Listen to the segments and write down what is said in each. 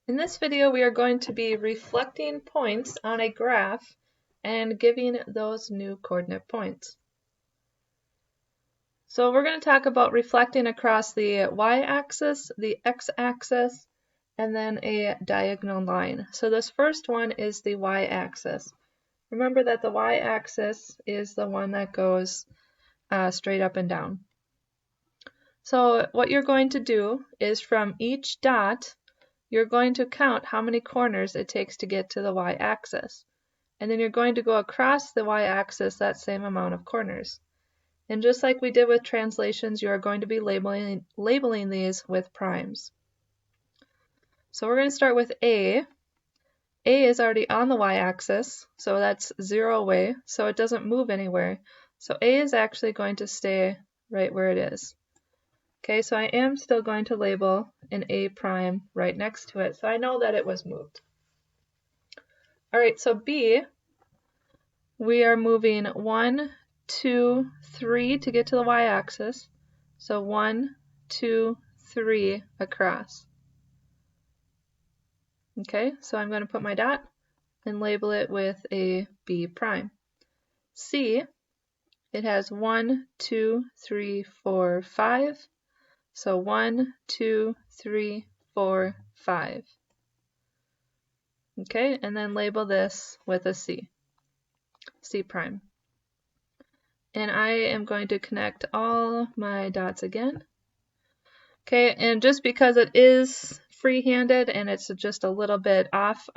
In this video, we are going to be reflecting points on a graph and giving those new coordinate points. So we're going to talk about reflecting across the y-axis, the x-axis, and then a diagonal line. So this first one is the y-axis. Remember that the y-axis is the one that goes straight up and down. So what you're going to do is from each dot, you're going to count how many corners it takes to get to the y-axis. And then you're going to go across the y-axis that same amount of corners. And just like we did with translations, you are going to be labeling these with primes. So we're going to start with A. A is already on the y-axis, so that's 0 away, so it doesn't move anywhere. So A is actually going to stay right where it is. Okay, so I am still going to label an A prime right next to it, so I know that it was moved. All right, so B, we are moving 1, 2, 3 to get to the y-axis. So 1, 2, 3 across. Okay, so I'm going to put my dot and label it with a B prime. C, it has 1, 2, 3, 4, 5. So 1, 2, 3, 4, 5. Okay, and then label this with a C, C prime. And I am going to connect all my dots again. Okay, and just because it is free-handed and it's just a little bit off,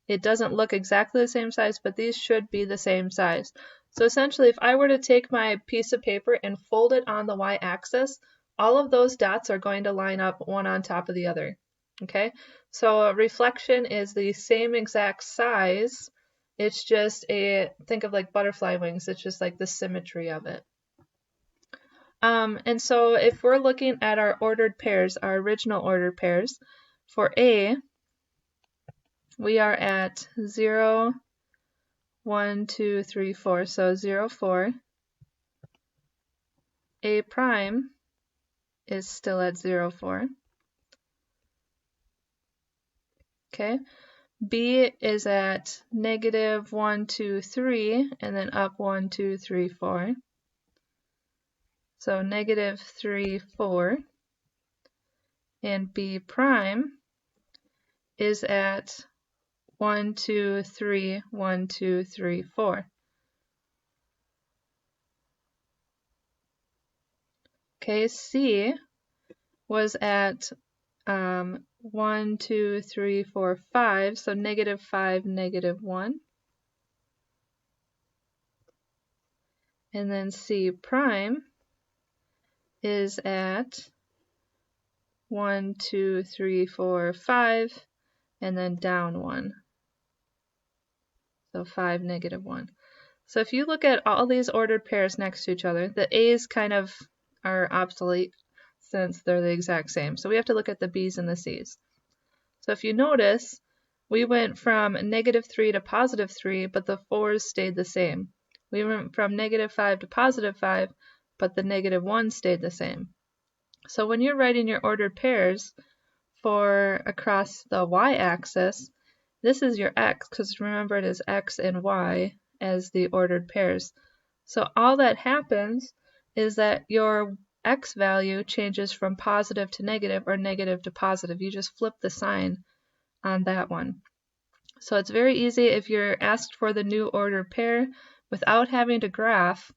it doesn't look exactly the same size, but these should be the same size. So essentially, if I were to take my piece of paper and fold it on the y-axis, all of those dots are going to line up one on top of the other. Okay, so a reflection is the same exact size. It's just think of like butterfly wings, it's just like the symmetry of it. And so if we're looking at our ordered pairs, our original ordered pairs, for A, we are at 0, 1, 2, 3, 4, so 0, 4. A prime is still at 0, 4. Okay, B is at negative 1, 2, 3, and then up 1, 2, 3, 4. So negative 3, 4. And B prime is at 1, 2, 3, 1, 2, 3, 4. Okay, C was at 1, 2, 3, 4, 5, so negative 5, negative 1. And then C prime is at 1, 2, 3, 4, 5, and then down 1. So 5, negative 1. So if you look at all these ordered pairs next to each other, the A's kind of are obsolete since they're the exact same. So we have to look at the B's and the C's. So if you notice, we went from negative 3 to positive 3, but the 4's stayed the same. We went from negative 5 to positive 5, but the negative 1 stayed the same. So when you're writing your ordered pairs for across the y-axis, this is your x, because remember it is x and y as the ordered pairs. So all that happens is that your x value changes from positive to negative or negative to positive. You just flip the sign on that one. So it's very easy if you're asked for the new ordered pair without having to graph.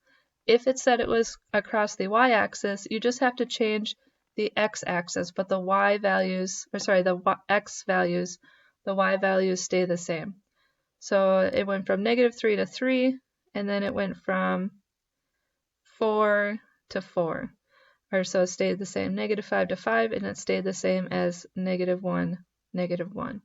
If it said it was across the y-axis, you just have to change the x-axis, but the y values, or sorry, the x values, the y values stay the same. So it went from negative 3 to 3, and then it went from 4 to 4. Or so it stayed the same, negative 5 to 5, and it stayed the same as negative 1, negative 1.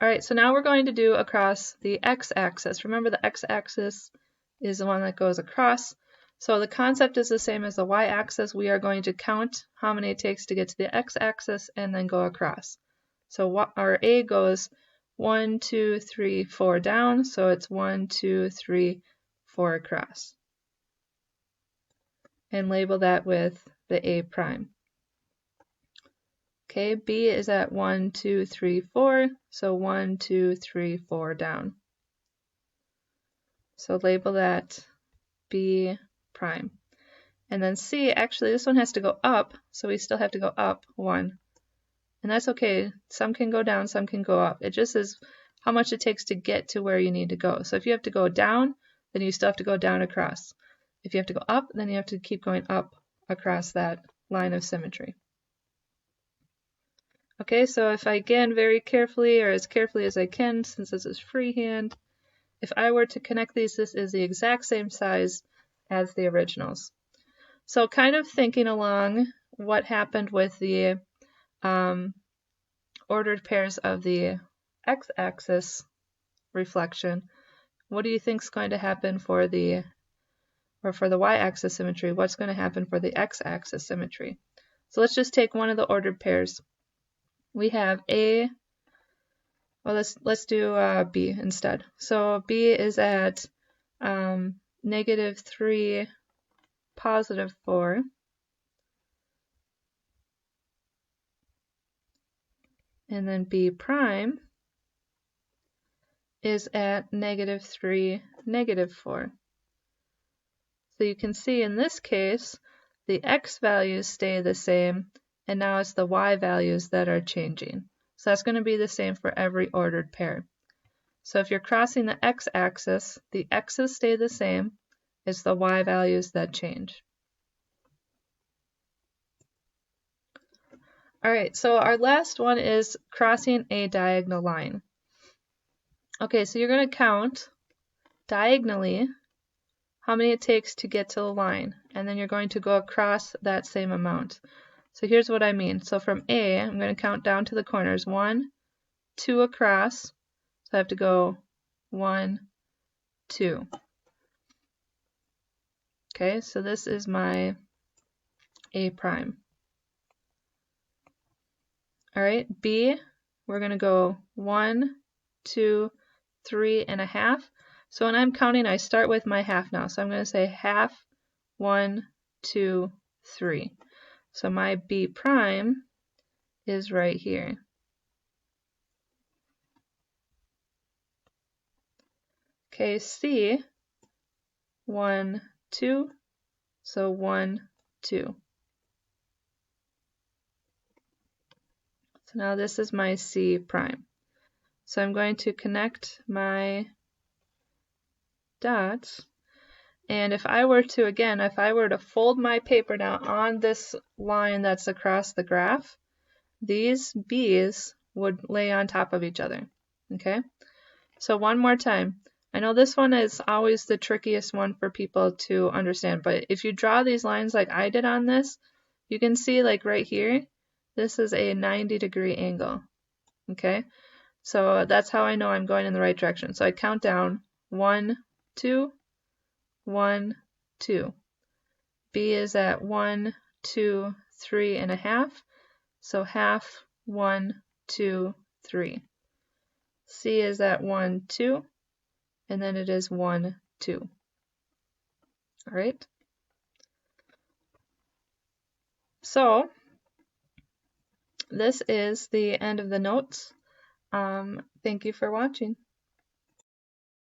All right, so now we're going to do across the x-axis. Remember, the x-axis is the one that goes across. So the concept is the same as the y-axis. We are going to count how many it takes to get to the x-axis and then go across. So our A goes 1, 2, 3, 4 down. So it's 1, 2, 3, 4 across. And label that with the A prime. Okay, B is at 1, 2, 3, 4, so 1, 2, 3, 4 down. So label that B prime. And then C, actually this one has to go up, so we still have to go up 1. And that's okay. Some can go down, some can go up. It just is how much it takes to get to where you need to go. So if you have to go down, then you still have to go down across. If you have to go up, then you have to keep going up across that line of symmetry. Okay, so if I again very carefully, or as carefully as I can, since this is freehand, if I were to connect these, this is the exact same size as the originals. So kind of thinking along what happened with the ordered pairs of the x-axis reflection, what do you think is going to happen for the, or for the y-axis symmetry, what's going to happen for the x-axis symmetry? So let's just take one of the ordered pairs. We have A, well let's do B instead. So B is at -3, +4. And then B prime is at -3, -4. So you can see in this case, the x values stay the same, and now it's the y values that are changing. So that's going to be the same for every ordered pair. So if you're crossing the x-axis, the x's stay the same, it's the y values that change. Alright, so our last one is crossing a diagonal line. Okay, so you're going to count diagonally how many it takes to get to the line, and then you're going to go across that same amount. So here's what I mean. So from A, I'm going to count down to the corners. 1, 2 across. So I have to go 1, 2. Okay, so this is my A prime. All right, B, we're going to go 1, 2, 3 and a half. So when I'm counting, I start with my half now. So I'm going to say half, 1, 2, 3. So my B prime is right here. Okay, C, 1, 2, so 1, 2. So now this is my C prime. So I'm going to connect my dots. And if I were to, again, if I were to fold my paper now on this line that's across the graph, these B's would lay on top of each other. Okay? So one more time. I know this one is always the trickiest one for people to understand, but if you draw these lines like I did on this, you can see like right here, this is a 90-degree angle. Okay? So that's how I know I'm going in the right direction. So I count down 1, 2, 1, 2. B is at 1, 2, 3 and a half. So half, 1, 2, 3. C is at 1, 2, and then it is 1, 2. All right. So this is the end of the notes. Thank you for watching.